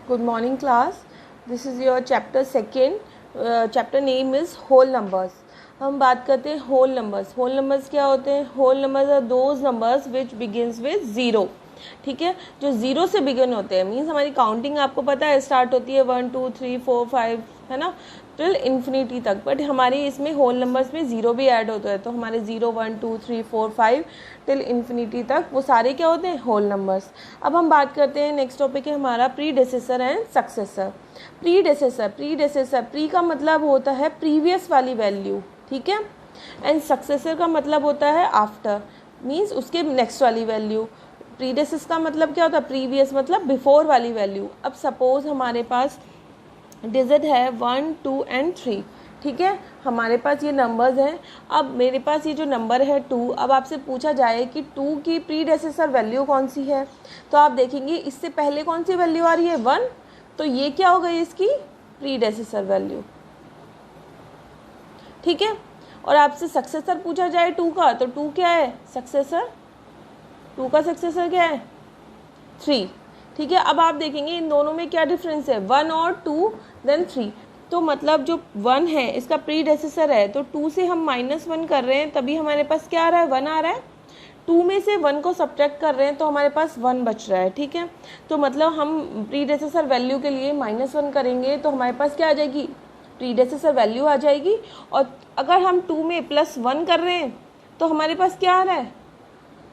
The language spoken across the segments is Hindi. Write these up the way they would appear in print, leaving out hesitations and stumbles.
Good morning class. This is your chapter second. Chapter name is whole numbers. हम बात करते हैं whole numbers. Whole numbers क्या होते हैं? Whole numbers are those numbers which begins with zero. ठीक है, जो ज़ीरो से बिगिन होते हैं, मीन्स हमारी काउंटिंग आपको पता है स्टार्ट होती है 1 2 3 4 5, है ना, टिल इन्फिनिटी तक। बट हमारे इसमें होल नंबर्स में ज़ीरो भी ऐड होता है, तो हमारे 0 1 2 3 4 5 टिल इन्फिनिटी तक वो सारे क्या होते हैं? Whole numbers. अब हम बात करते हैं, नेक्स्ट टॉपिक है हमारा predecessor and successor. Predecessor pre का मतलब होता है प्रीवियस वाली वैल्यू, ठीक है, एंड सक्सेसर का मतलब होता है आफ्टर, मीन्स उसके नेक्स्ट वाली वैल्यू। प्रीडेसेस का मतलब क्या होता है? प्रीवियस मतलब बिफोर वाली वैल्यू। अब सपोज हमारे पास डिजिट है 1 2 एंड 3, ठीक है, हमारे पास ये नंबर्स हैं। अब मेरे पास ये जो नंबर है 2, अब आपसे पूछा जाए कि 2 की प्रीडेसेसर वैल्यू कौन सी है, तो आप देखेंगे इससे पहले कौन सी वैल्यू आ रही है? 1, तो ये क्या हो गई इसकी प्रीडेसेसर वैल्यू, ठीक है। और आपसे सक्सेसर पूछा जाए 2 का, तो 2 क्या है? सक्सेसर, 2 का सक्सेसर क्या है? 3, ठीक है। अब आप देखेंगे इन दोनों में क्या डिफरेंस है? 1 और 2 देन 3, तो मतलब जो 1 है इसका प्रीडेसेसर है, तो 2 से हम -1 कर रहे हैं तभी हमारे पास क्या आ रहा है? 1 आ रहा है। 2 में से 1 को सब्ट्रैक्ट कर रहे हैं तो हमारे पास 1 बच रहा है, ठीक है। तो मतलब हम प्रीडेसेसर वैल्यू के लिए -1 करेंगे तो हमारे पास क्या आ जाएगी? प्रीडेसेसर वैल्यू आ जाएगी। और अगर हम 2 में +1 कर रहे हैं तो हमारे पास क्या आ रहा है?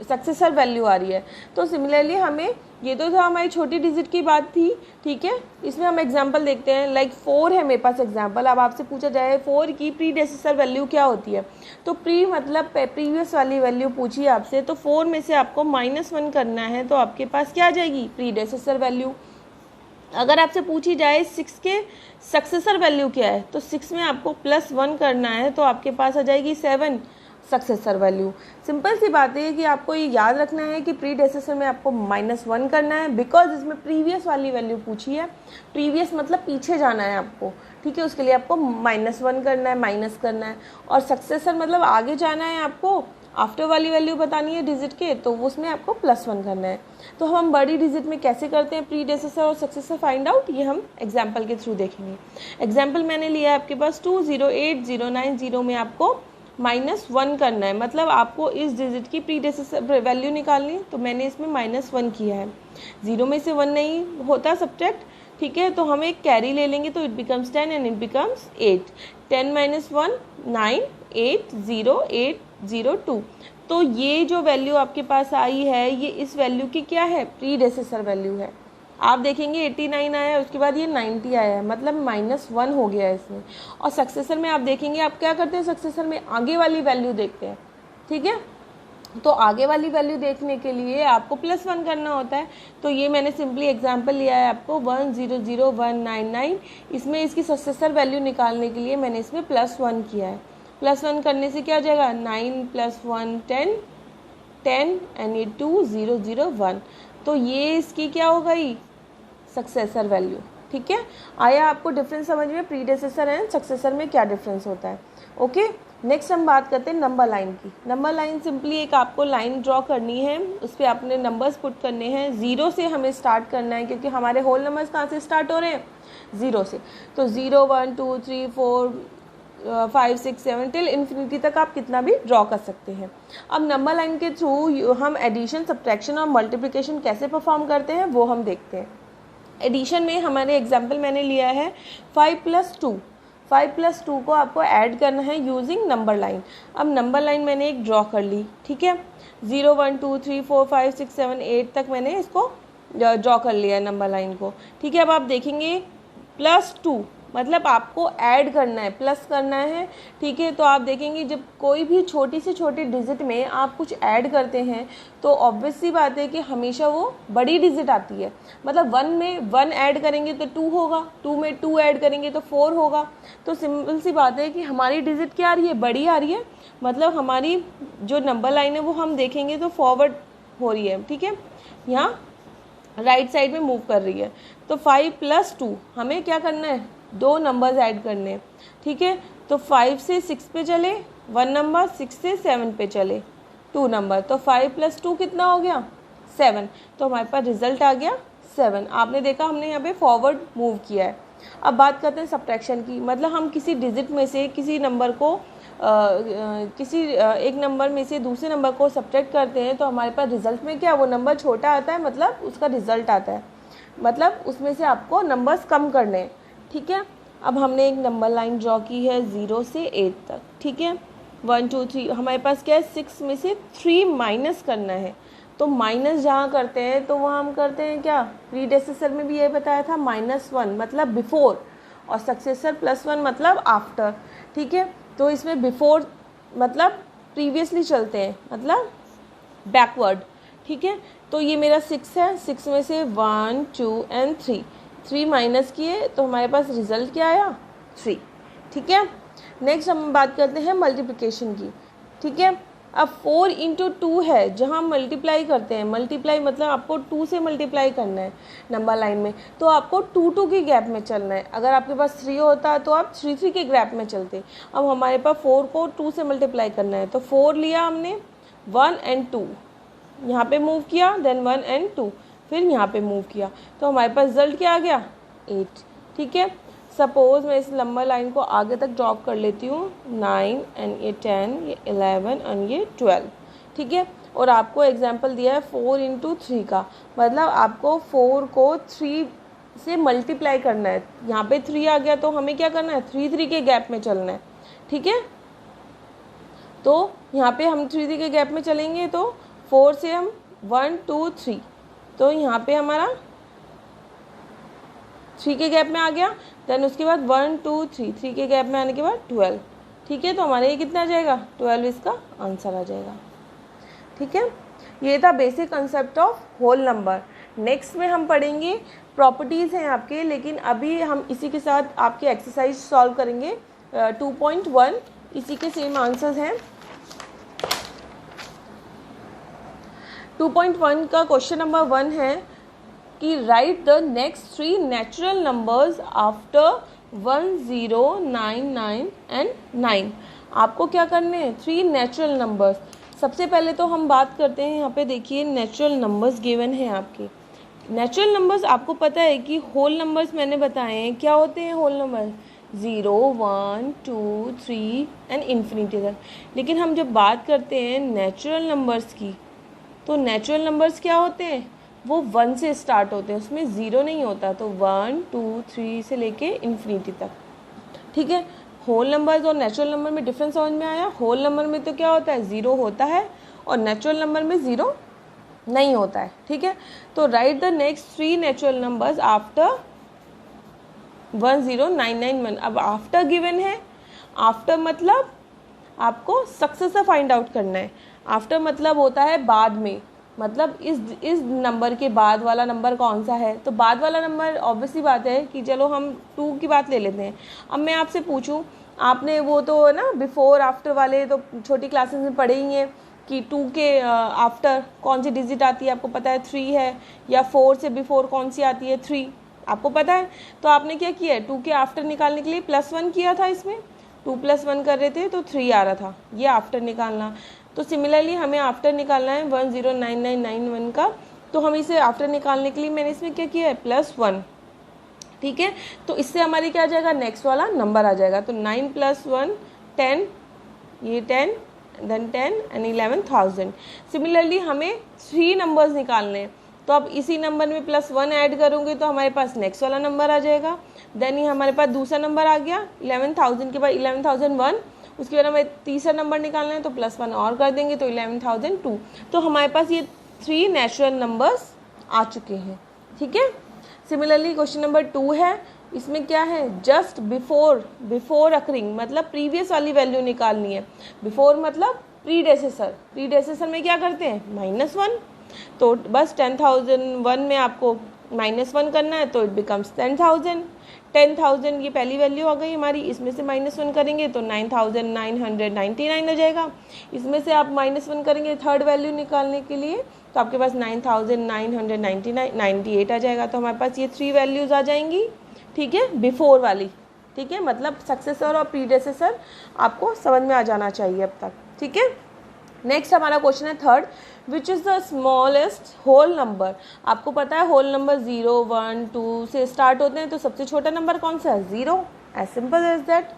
सक्सेसर वैल्यू आ रही है। तो सिमिलरली हमें, ये तो था हमारी छोटी डिजिट की बात थी, ठीक है। इसमें हम एग्जांपल देखते हैं, लाइक 4 है मेरे पास एग्जांपल। अब आपसे पूछा जाए 4 की प्रीडेसेसर वैल्यू क्या होती है, तो प्री मतलब प्रीवियस वाली वैल्यू पूछी आपसे, तो 4 में से आपको -1 करना है तो आपके पास क्या आ जाएगी? Predecessor value. अगर आपसे पूछी जाए 6 के सक्सेसर वैल्यू क्या है, तो 6 में आपको +1 करना है तो आपके पास आ जाएगी 7 सक्सेसर वैल्यू। सिंपल सी बात है कि आपको ये याद रखना है कि प्रीडेसेसर में आपको -1 करना है, बिकॉज इसमें प्रीवियस वाली वैल्यू पूछी है। प्रीवियस मतलब पीछे जाना है आपको, ठीक है, उसके लिए आपको -1 करना है, माइनस करना है। और सक्सेसर मतलब आगे जाना है आपको, आफ्टर वाली वैल्यू बतानी है डिजिट के, तो उसमें आपको +1 करना है। तो हम बड़ी डिजिट में कैसे करते हैं प्रीडेसेसर और सक्सेसर फाइंड आउट, ये हम एग्जाम्पल के थ्रू देखेंगे। एग्जाम्पल मैंने लिया है आपके पास 20809 में आपको -1 करना है, मतलब आपको इस डिजिट की प्रीडेसेसर वैल्यू निकालनी है, तो मैंने इसमें -1 किया है। 0 में से 1 नहीं होता सब्ट्रैक्ट, ठीक है, तो हम एक कैरी ले लेंगे तो it becomes 10 and it becomes 8। 10 - 1 9, 8 0 8 0 2। तो ये जो वैल्यू आपके पास आई है ये इस वैल्यू की क्या है? प्रीडेसेसर वैल्यू है। आप देखेंगे 89 आया है, उसके बाद ये 90 आया है, मतलब -1 हो गया है इसमें। और सक्सेसर में आप देखेंगे, आप क्या करते हैं सक्सेसर में? आगे वाली वैल्यू देखते हैं, ठीक है। तो आगे वाली वैल्यू देखने के लिए आपको +1 करना होता है। तो ये मैंने सिंपली एग्जांपल लिया है आपको 100199, इसमें इसकी सक्सेसर वैल्यू निकालने के लिए मैंने इसमें +1 किया है। +1 करने से क्या हो जाएगा? 9 + 1 10 10 एंड ये 2 0 0 1, तो ये इसकी क्या हो गई? सक्सेसर वैल्यू, ठीक है। आया आपको डिफरेंस समझ में? प्रीडेसेसर एंड सक्सेसर में क्या डिफरेंस होता है? ओके, नेक्स्ट हम बात करते हैं नंबर लाइन की। नंबर लाइन सिंपली एक आपको लाइन ड्रॉ करनी है, उस पर आपने नंबर्स पुट करने हैं। 0 से हमें स्टार्ट करना है क्योंकि हमारे होल नंबर्स कहाँ से स्टार्ट हो रहे हैं? 0 से। तो 0 1 2 3 4 5 6 7 टिल इन्फिनिटी तक आप कितना भी ड्रॉ कर सकते हैं। अब नंबर लाइन के थ्रू हम एडिशन, सब्ट्रैक्शन और मल्टीप्लिकेशन कैसे परफॉर्म करते हैं वो हम देखते हैं। एडिशन में हमारे एग्जाम्पल मैंने लिया है 5 + 2। 5 + 2 को आपको ऐड करना है यूजिंग नंबर लाइन। अब नंबर लाइन मैंने एक ड्रॉ कर ली, ठीक है। 0 1 2 3 4 5 6 7 8 तक मैंने इसको ड्रॉ कर लिया है नंबर लाइन को, ठीक है। अब आप देखेंगे +2 मतलब आपको ऐड करना है, प्लस करना है, ठीक है। तो आप देखेंगे जब कोई भी छोटी से छोटी डिजिट में आप कुछ ऐड करते हैं तो ऑब्वियस सी बात है कि हमेशा वो बड़ी डिजिट आती है। मतलब 1 में 1 ऐड करेंगे तो 2 होगा, 2 में 2 ऐड करेंगे तो 4 होगा। तो सिंपल सी बात है कि हमारी डिजिट क्या आ रही है? बड़ी आ रही है, मतलब हमारी जो नंबर लाइन है वो हम देखेंगे तो फॉरवर्ड हो रही है, ठीक है, यहाँ राइट साइड में मूव कर रही है। तो 5 + 2 हमें क्या करना है? 2 नंबर्स ऐड करने हैं, ठीक है। तो 5 से 6 पे चले 1 नंबर, 6 से 7 पे चले 2 नंबर, तो 5 + 2 कितना हो गया? 7। तो हमारे पास रिजल्ट आ गया 7। आपने देखा हमने यहाँ पे फॉरवर्ड मूव किया है। अब बात करते हैं सब्ट्रैक्शन की, मतलब हम किसी डिजिट में से किसी नंबर को एक नंबर में से दूसरे नंबर को सब्ट्रैक्ट करते हैं तो हमारे पास रिजल्ट में क्या, वो नंबर छोटा आता है, मतलब उसका रिजल्ट आता है, मतलब उसमें से आपको नंबर्स कम करने हैं। ठीक है, अब हमने एक नंबर लाइन ड्रॉ की है 0 से 8 तक। ठीक है, 1 2 3, हमारे पास क्या है, 6 में से 3 माइनस करना है। तो माइनस जहाँ करते हैं तो वहाँ हम करते हैं क्या, प्रीडेसेसर में भी ये बताया था -1 मतलब बिफोर, और सक्सेसर +1 मतलब आफ्टर। ठीक है, तो इसमें बिफोर मतलब प्रीवियसली चलते हैं, मतलब बैकवर्ड। ठीक है, तो ये मेरा 6 है, 6 में से 1 2 एंड 3 माइनस किए तो हमारे पास रिजल्ट क्या आया, 3। ठीक है, नेक्स्ट हम बात करते हैं मल्टीप्लिकेशन की। ठीक है, अब 4 × 2 है, जहाँ हम मल्टीप्लाई करते हैं, मल्टीप्लाई मतलब आपको 2 से मल्टीप्लाई करना है नंबर लाइन में, तो आपको 2 2 के गैप में चलना है। अगर आपके पास 3 होता तो आप 3 3 के गैप में चलते। अब हमारे पास 4 को 2 से मल्टीप्लाई करना है, तो 4 लिया हमने, 1 और 2 यहाँ पे मूव किया, देन 1 और 2 फिर यहाँ पे मूव किया, तो हमारे पास रिजल्ट क्या आ गया, 8। ठीक है, सपोज़ मैं इस नंबर लाइन को आगे तक ड्रॉप कर लेती हूँ, 9 एंड ये 10, ये 11 और ये 12। ठीक है, और आपको एग्जांपल दिया है 4 × 3 का, मतलब आपको 4 को 3 से मल्टीप्लाई करना है। यहाँ पे 3 आ गया तो हमें क्या करना है, 3 3 के गैप में चलना है। ठीक है, तो यहाँ पे हम 3 3 के गैप में चलेंगे, तो 4 से हम 1 2 3, तो यहाँ पे हमारा 3 के गैप में आ गया, देन उसके बाद 1 2 3 के गैप में आने के बाद 12। ठीक है, तो हमारे ये कितना आ जाएगा, 12 इसका आंसर आ जाएगा। ठीक है, ये था basic concept of whole number. Next में हम पढ़ेंगे प्रॉपर्टीज़ हैं आपके, लेकिन अभी हम इसी के साथ आपके एक्सरसाइज सॉल्व करेंगे 2.1, इसी के सेम आंसर्स हैं। 2.1 का क्वेश्चन नंबर 1 है कि right the next 3 natural numbers after 1 0 9 9 and 9। आपको क्या करने हैं, 3 नेचुरल नंबर्स। सबसे पहले तो हम बात करते हैं, यहाँ पे देखिए नेचुरल नंबर्स गिवन हैं आपके। नेचुरल नंबर्स आपको पता है कि होल नंबर्स मैंने बताए हैं, क्या होते हैं होल नंबर, 0 1 2 3 एंड इन्फिनिटी तक। लेकिन हम जब बात करते हैं नेचुरल नंबर्स की, तो नेचुरल नंबर्स क्या होते हैं, वो 1 से स्टार्ट होते हैं, उसमें 0 नहीं होता, तो 1 2 3 से लेके इन्फिनिटी तक। ठीक है, होल नंबर्स और नेचुरल नंबर में डिफरेंस समझ में आया। होल नंबर में तो क्या होता है, 0 होता है, और नेचुरल नंबर में 0 नहीं होता है। ठीक है, तो right the next 3 natural numbers after 1 0 9 9 1। अब आफ्टर गिवन है, आफ्टर मतलब आपको सक्सेसर फाइंड आउट करना है। आफ्टर मतलब होता है बाद में, मतलब इस नंबर के बाद वाला नंबर कौन सा है, तो बाद वाला नंबर ऑब्वियसली बात है कि चलो हम 2 की बात ले लेते हैं। अब मैं आपसे पूछूं, आपने वो तो ना बिफोर आफ्टर वाले तो छोटी क्लासेस में पढ़े ही हैं कि 2 के आफ्टर कौन सी डिजिट आती है, आपको पता है 3 है, या 4 से बिफोर कौन सी आती है, 3 आपको पता है। तो आपने क्या किया है, 2 के आफ्टर निकालने के लिए +1 किया था, इसमें 2 + 1 कर रहे थे तो 3 आ रहा था, ये आफ्टर निकालना। तो सिमिलरली हमें आफ्टर निकालना है 1 0 9 9 9 1 का, तो हम इसे आफ्टर निकालने के लिए मैंने इसमें क्या किया है, +1। ठीक है, तो इससे हमारी क्या आ जाएगा, नेक्स्ट वाला नंबर आ जाएगा। तो 9 + 1 10, ये 10 देन 10 एंड 11,000। सिमिलरली हमें 3 नंबर्स निकालने हैं, तो अब इसी नंबर में +1 ऐड करूँगी तो हमारे पास नेक्स्ट वाला नंबर आ जाएगा। देन ये हमारे पास दूसरा नंबर आ गया, 11,000 के बाद 11,001, उसके बाद हमें तीसरा नंबर निकालना है तो +1 और कर देंगे तो 11,002। तो हमारे पास ये 3 नेचुरल नंबर्स आ चुके हैं। ठीक है, सिमिलरली क्वेश्चन नंबर 2 है, इसमें क्या है, जस्ट बिफोर अकरिंग, मतलब प्रीवियस वाली वैल्यू निकालनी है। बिफोर मतलब प्रीडेसेसर में क्या करते हैं, -1, तो बस 10,001 में आपको -1 करना है तो इट बिकम्स 10,000। 10,000 ये पहली वैल्यू आ गई हमारी, इसमें से -1 करेंगे तो 9,999 आ जाएगा। इसमें से आप -1 करेंगे थर्ड वैल्यू निकालने के लिए तो आपके पास 9,998 आ जाएगा। तो हमारे पास ये 3 वैल्यूज़ आ जाएंगी। ठीक है, बिफोर वाली। ठीक है, मतलब सक्सेसर और प्रीडेसेसर आपको समझ में आ जाना चाहिए अब तक। ठीक है, नेक्स्ट हमारा क्वेश्चन है third, which is the smallest whole number. आपको पता है होल नंबर 0, 1, 2 से स्टार्ट होते हैं, तो सबसे छोटा नंबर कौन सा है? 0। As simple as that.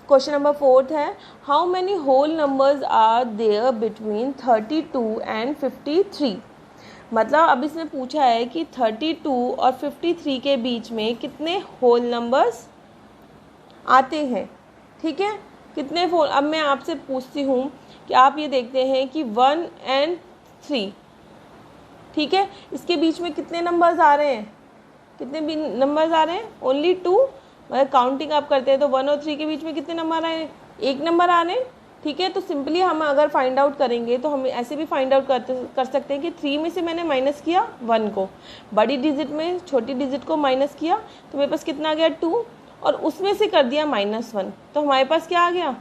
Question number 4 है, how many whole numbers are there between 32 and 53। मतलब अब इसने पूछा है कि 32 और 53 के बीच में कितने होल नंबर्स आते हैं। ठीक है, कितने होल। अब मैं आपसे पूछती हूँ कि आप ये देखते हैं कि 1 and 3, ठीक है, इसके बीच में कितने नंबर्स आ रहे हैं? कितने भी नंबर्स आ रहे हैं? ओनली 2। मतलब काउंटिंग आप करते हैं तो 1 और 3 के बीच में कितने नंबर आ रहे हैं? 1 नंबर आ रहे हैं। ठीक है, तो सिंपली हम अगर फाइंड आउट करेंगे तो हम ऐसे भी फाइंड आउट कर सकते हैं कि 3 में से मैंने माइनस किया 1 को, बड़ी डिजिट में छोटी डिजिट को माइनस किया, तो मेरे पास कितना आ गया? 2, और उसमें से कर दिया -1, तो हमारे पास क्या आ गया?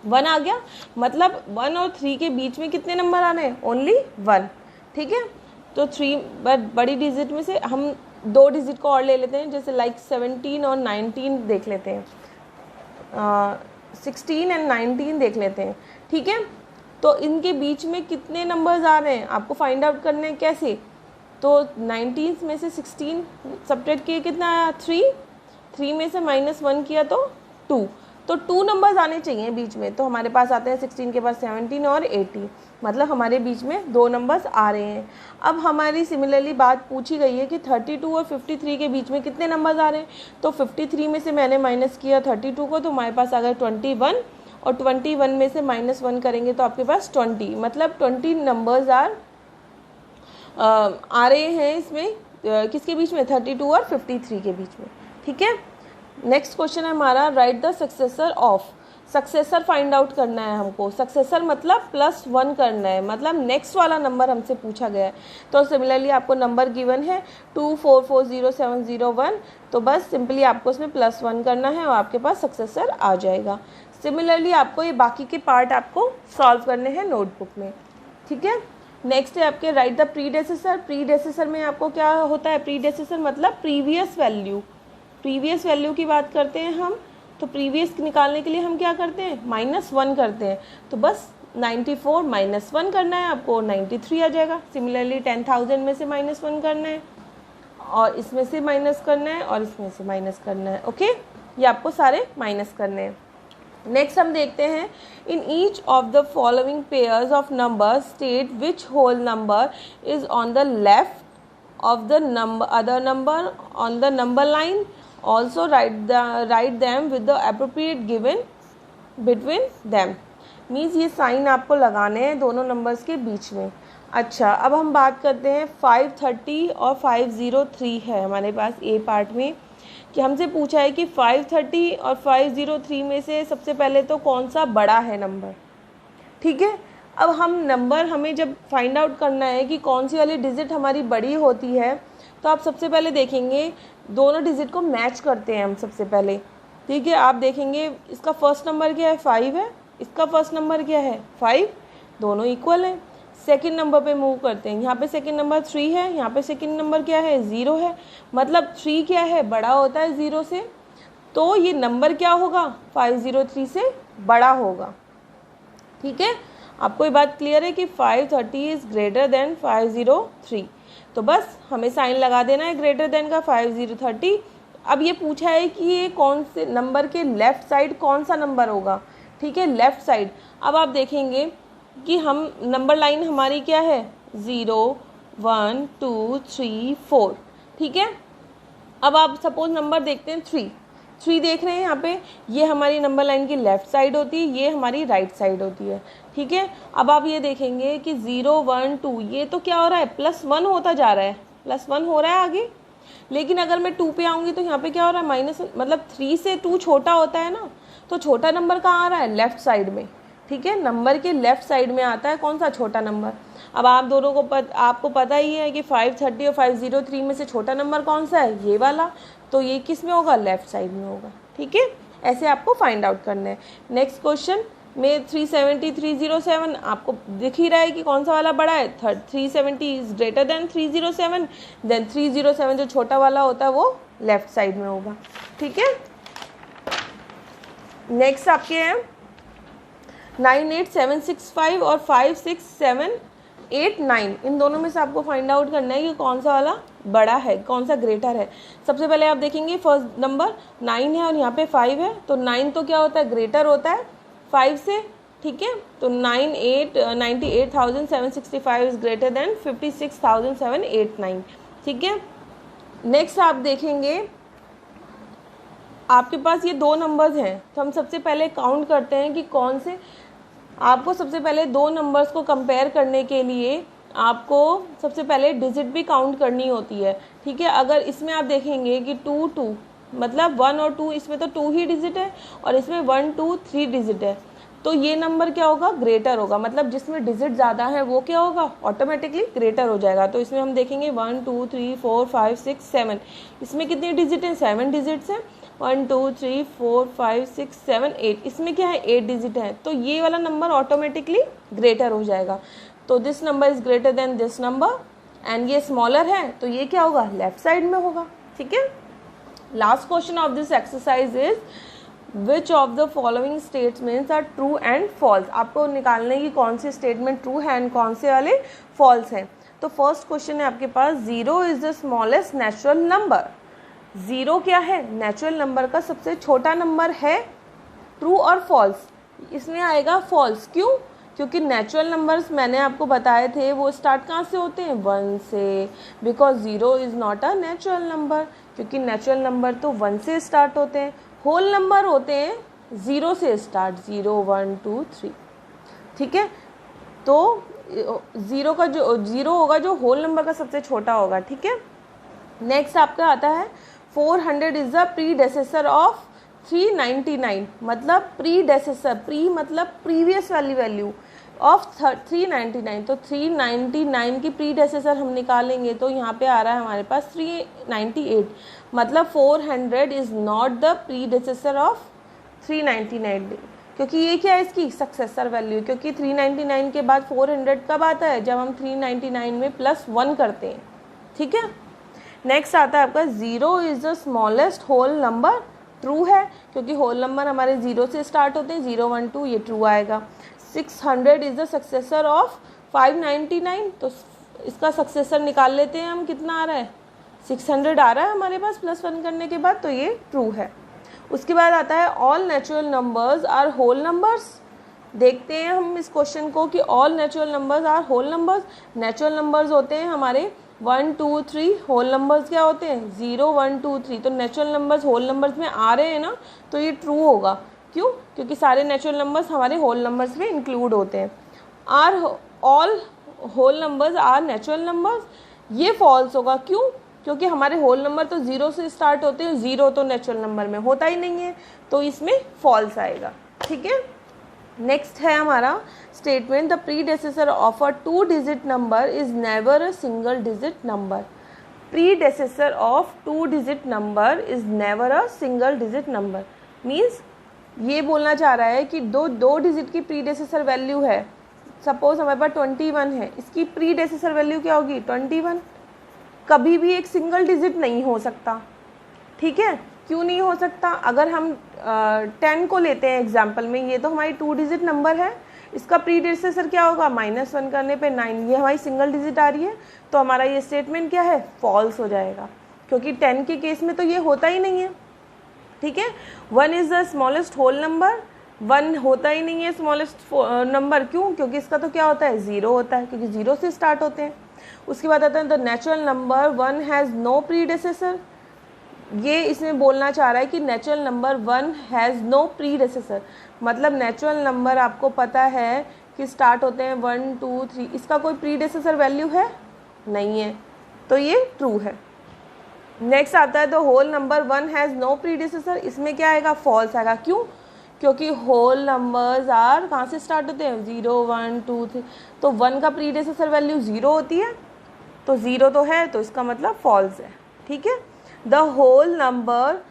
1 आ गया। मतलब 1 और 3 के बीच में कितने नंबर आ रहे हैं? ओनली 1। ठीक है, तो 3 बड़ी डिजिट में से हम 2 डिजिट को और ले लेते हैं, जैसे लाइक 17 और 19 देख लेते हैं, 16 एंड 19 देख लेते हैं। ठीक है, तो इनके बीच में कितने नंबर्स आ रहे हैं आपको फाइंड आउट करने हैं। कैसे? तो 19 में से 16 सब्ट्रैक्ट किए, कितना आया? 3 में से -1 किया तो 2, तो 2 नंबर्स आने चाहिए बीच में, तो हमारे पास आते हैं 16 के बाद 17 और 80, मतलब हमारे बीच में 2 नंबर्स आ रहे हैं। अब हमारी सिमिलरली बात पूछी गई है कि 32 और 53 के बीच में कितने नंबर्स आ रहे हैं, तो 53 में से मैंने माइनस किया 32 को, तो हमारे पास आ गया 21, और 21 में से -1 करेंगे तो आपके पास 20, मतलब 20 नंबर्स आ रहे हैं इसमें, किसके बीच में? 32 और 53 के बीच में। ठीक है, नेक्स्ट क्वेश्चन है हमारा, right the successor of. Successor find out करना है हमको। सक्सेसर मतलब +1 करना है, मतलब नेक्स्ट वाला नंबर हमसे पूछा गया है। तो सिमिलरली आपको नंबर गिवन है 2440701, तो बस सिंपली आपको उसमें +1 करना है और आपके पास सक्सेसर आ जाएगा। सिमिलरली आपको ये बाकी के पार्ट आपको सॉल्व करने हैं नोटबुक में। ठीक है, नेक्स्ट है आपके राइट द प्रीडेसेसर। प्रीडेसेसर में आपको क्या होता है? प्रीडेसेसर मतलब प्रीवियस वैल्यू। प्रीवियस वैल्यू की बात करते हैं हम, तो प्रीवियस निकालने के लिए हम क्या करते हैं? -1 करते हैं, तो बस 94 -1 करना है आपको, 93 आ जाएगा। सिमिलरली 10,000 में से -1 करना है, और इसमें से माइनस करना है, और इसमें से माइनस करना है। ओके, ये आपको सारे माइनस करने हैं। नेक्स्ट हम देखते हैं, in each of the following pairs of numbers state which whole number is on the left of the number other number on the number line, also write them with the appropriate given between them. Means ये साइन आपको लगाने हैं दोनों नंबर्स के बीच में। अच्छा, अब हम बात करते हैं 530 और 503 है हमारे पास ए पार्ट में, कि हमसे पूछा है कि 530 और 503 में से सबसे पहले तो कौन सा बड़ा है नंबर। ठीक है, अब हम नंबर हमें जब फाइंड आउट करना है कि कौन सी वाली डिजिट हमारी बड़ी होती है, तो आप सबसे पहले देखेंगे दोनों डिजिट को मैच करते हैं हम सबसे पहले। ठीक है, आप देखेंगे इसका फर्स्ट नंबर क्या है? 5 है, इसका फर्स्ट नंबर क्या है? 5, दोनों इक्वल हैं। सेकंड नंबर पे मूव करते हैं, यहाँ पे सेकंड नंबर 3 है, यहाँ पे सेकंड नंबर क्या है? 0 है, मतलब 3 क्या है? बड़ा होता है 0 से, तो ये नंबर क्या होगा? 503 से बड़ा होगा। ठीक है, आपको ये बात क्लियर है कि 530 इज़ ग्रेटर देन 503, तो बस हमें साइन लगा देना है ग्रेटर देन का 530। अब ये पूछा है कि ये कौन से नंबर के लेफ़्ट साइड कौन सा नंबर होगा। ठीक है, लेफ़्ट साइड। अब आप देखेंगे कि हम नंबर लाइन हमारी क्या है? 0 1 2 3 4। ठीक है, अब आप सपोज नंबर देखते हैं 3 देख रहे हैं यहाँ पे, ये हमारी नंबर लाइन की लेफ़्ट साइड होती है, ये हमारी राइट साइड होती है। ठीक है, अब आप ये देखेंगे कि 0 1 2 ये तो क्या हो रहा है? +1 होता जा रहा है, +1 हो रहा है आगे। लेकिन अगर मैं 2 पे आऊँगी तो यहाँ पे क्या हो रहा है? -1, मतलब 3 से 2 छोटा होता है ना, तो छोटा नंबर कहाँ आ रहा है? लेफ़्ट साइड में। ठीक है, नंबर के लेफ़्ट साइड में आता है कौन सा? छोटा नंबर। अब आप दोनों को आपको पता ही है कि 530 और 503 में से छोटा नंबर कौन सा है? ये वाला, तो ये किस में होगा? लेफ़्ट साइड में होगा। ठीक है, ऐसे आपको फाइंड आउट करना है। नेक्स्ट क्वेश्चन में 370 307 आपको दिख ही रहा है कि कौन सा वाला बड़ा है? 370 इज ग्रेटर देन 307, देन 307 जो छोटा वाला होता है वो लेफ़्ट साइड में होगा। ठीक है, नेक्स्ट आपके हैं 98765 और 567 8, 9 इन दोनों में से आपको फाइंड आउट करना है कि कौन सा वाला बड़ा है, कौन सा ग्रेटर है। सबसे पहले आप देखेंगे फर्स्ट नंबर 9 है और यहाँ पे 5 है, तो 9 तो क्या होता है, ग्रेटर होता है 5 से, ठीक है। तो 98,765 इज ग्रेटर देन 56,789, ठीक है। नेक्स्ट आप देखेंगे आपके पास ये दो नंबर्स हैं, तो हम सबसे पहले काउंट करते हैं कि कौन से, आपको सबसे पहले दो नंबर्स को कंपेयर करने के लिए आपको सबसे पहले डिजिट भी काउंट करनी होती है, ठीक है। अगर इसमें आप देखेंगे कि 2 2 मतलब 1 और 2, इसमें तो 2 ही डिजिट है और इसमें 1 2 3 डिजिट है, तो ये नंबर क्या होगा, ग्रेटर होगा। मतलब जिसमें डिजिट ज़्यादा है वो क्या होगा, ऑटोमेटिकली ग्रेटर हो जाएगा। तो इसमें हम देखेंगे 1 2 3 4 5 6 7, इसमें कितनी डिजिट है, 7 डिजिट्स हैं। 1 2 3 4 5 6 7 8, इसमें क्या है, 8 डिजिट है, तो ये वाला नंबर ऑटोमेटिकली ग्रेटर हो जाएगा। तो this number is greater than this number, and ये स्मॉलर है तो ये क्या होगा, लेफ्ट साइड में होगा, ठीक है। Last question of this exercise is which of the following statements are true and false. आपको निकालने की कौन सी स्टेटमेंट ट्रू है एंड कौन से वाले फॉल्स हैं। तो फर्स्ट क्वेश्चन है आपके पास, 0 is the smallest natural number. 0 क्या है, नेचुरल नंबर का सबसे छोटा नंबर है, ट्रू और फॉल्स। इसमें आएगा फॉल्स, क्यों, क्योंकि नेचुरल नंबर्स मैंने आपको बताए थे वो स्टार्ट कहाँ से होते हैं, 1 से, because 0 is not a natural number, क्योंकि नेचुरल नंबर तो 1 से स्टार्ट होते हैं। होल नंबर होते हैं 0 से स्टार्ट, 0 1 2 3, ठीक है। तो 0 का जो 0 होगा जो होल नंबर का सबसे छोटा होगा, ठीक है। नेक्स्ट आपका आता है 400 इज द प्रीडेसेसर ऑफ 399, मतलब प्रीडेसेसर, प्री मतलब प्रीवियस वाली वैल्यू ऑफ 399, तो 399 की प्रीडेसेसर हम निकालेंगे तो यहाँ पे आ रहा है हमारे पास 398, मतलब 400 is not the predecessor of 399, क्योंकि ये क्या है, इसकी सक्सेसर वैल्यू, क्योंकि 399 के बाद 400 कब आता है, जब हम 399 में +1 करते हैं, ठीक है। नेक्स्ट आता है आपका 0 is the smallest whole number, true है, क्योंकि होल नंबर हमारे 0 से स्टार्ट होते हैं, 0 1 2, ये ट्रू आएगा। 600 इज द सक्सेसर ऑफ 599, तो इसका सक्सेसर निकाल लेते हैं हम, कितना आ रहा है, 600 आ रहा है हमारे पास +1 करने के बाद, तो ये ट्रू है। उसके बाद आता है all natural numbers are whole numbers. देखते हैं हम इस क्वेश्चन को कि all natural numbers are whole numbers. Natural numbers होते हैं हमारे 1 2 3, होल नंबर्स क्या होते हैं 0 1 2 3, तो नेचुरल नंबर्स होल नंबर्स में आ रहे हैं ना, तो ये ट्रू होगा, क्यों, क्योंकि सारे नेचुरल नंबर्स हमारे होल नंबर्स में इंक्लूड होते हैं। Are all whole numbers are natural numbers, ये फॉल्स होगा, क्यों, क्योंकि हमारे होल नंबर तो 0 से स्टार्ट होते हैं, 0 तो नेचुरल नंबर में होता ही नहीं है, तो इसमें फॉल्स आएगा, ठीक है। नेक्स्ट है हमारा statement, the predecessor of a 2 digit number is never a single digit number. Predecessor of 2 digit number is never a single digit number, means ये बोलना चाह रहा है कि दो डिजिट की प्रीडेसेसर वैल्यू है, सपोज हमारे पास 21 है, इसकी प्रीडेसेसर वैल्यू क्या होगी 21, कभी भी एक सिंगल डिजिट नहीं हो सकता, ठीक है। क्यों नहीं हो सकता, अगर हम 10 को लेते हैं एग्जाम्पल में, ये तो हमारी 2 डिजिट नंबर है, इसका प्रीडेसेसर क्या होगा, -1 करने पे 9, ये हमारी सिंगल डिजिट आ रही है, तो हमारा ये स्टेटमेंट क्या है, फॉल्स हो जाएगा, क्योंकि 10 के केस में तो ये होता ही नहीं है, ठीक है। 1 is the smallest whole number, 1 होता ही नहीं है स्मॉलेस्ट नंबर, क्यों, क्योंकि इसका तो क्या होता है 0 होता है, क्योंकि 0 से स्टार्ट होते हैं। उसके बाद आता है the natural number 1 has no predecessor, ये इसमें बोलना चाह रहा है कि natural number 1 has no predecessor, मतलब नेचुरल नंबर आपको पता है कि स्टार्ट होते हैं 1 2 3, इसका कोई प्रीडेसेसर वैल्यू है नहीं है, तो ये ट्रू है। नेक्स्ट आता है the whole number 1 has no predecessor, इसमें क्या आएगा, फॉल्स आएगा, क्यों, क्योंकि होल नंबर्स आर कहाँ से स्टार्ट होते हैं 0 1 2 3, तो 1 का प्रीडेसेसर वैल्यू 0 होती है, तो 0 तो है, तो इसका मतलब फॉल्स है, ठीक है। The whole number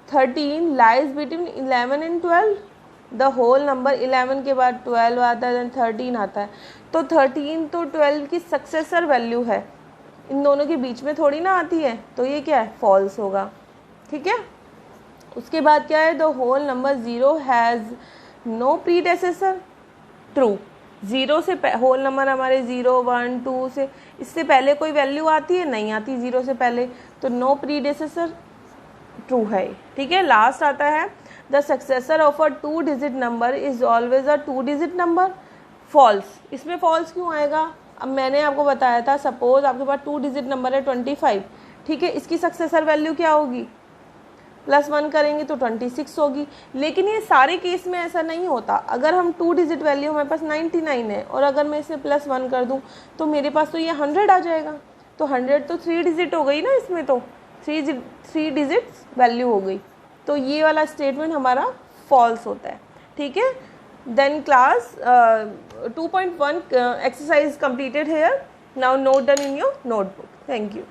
13 lies between 11 and 12, the whole number 11 के बाद 12 आता है, देन 13 आता है, तो 13 तो 12 की सक्सेसर वैल्यू है, इन दोनों के बीच में थोड़ी ना आती है, तो ये क्या है, फॉल्स होगा, ठीक है। उसके बाद क्या है, the whole number 0 has no predecessor, true, zero से होल नंबर हमारे 0 1 2 से इससे पहले कोई वैल्यू आती है, नहीं आती ज़ीरो से पहले, तो नो प्रीडेसेसर, ट्रू है। ठीक है, लास्ट आता है the successor of a 2 digit number is always a 2 digit number, false. इसमें फॉल्स क्यों आएगा? अब मैंने आपको बताया था, सपोज आपके पास 2 डिजिट नंबर है 25, ठीक है, इसकी सक्सेसर वैल्यू क्या होगी? +1 करेंगे तो 26 होगी। लेकिन ये सारे केस में ऐसा नहीं होता। अगर हम 2 डिजिट वैल्यू हमारे पास 99 है और अगर मैं इसे +1 कर दूं तो मेरे पास तो ये 100 आ जाएगा। तो 100 तो 3 डिजिट हो गई ना, इसमें तो 3 डिजिट्स वैल्यू हो गई। तो ये वाला स्टेटमेंट हमारा फॉल्स होता है। ठीक है, then class 2.1 exercise completed here. Now note down in your notebook. Thank you.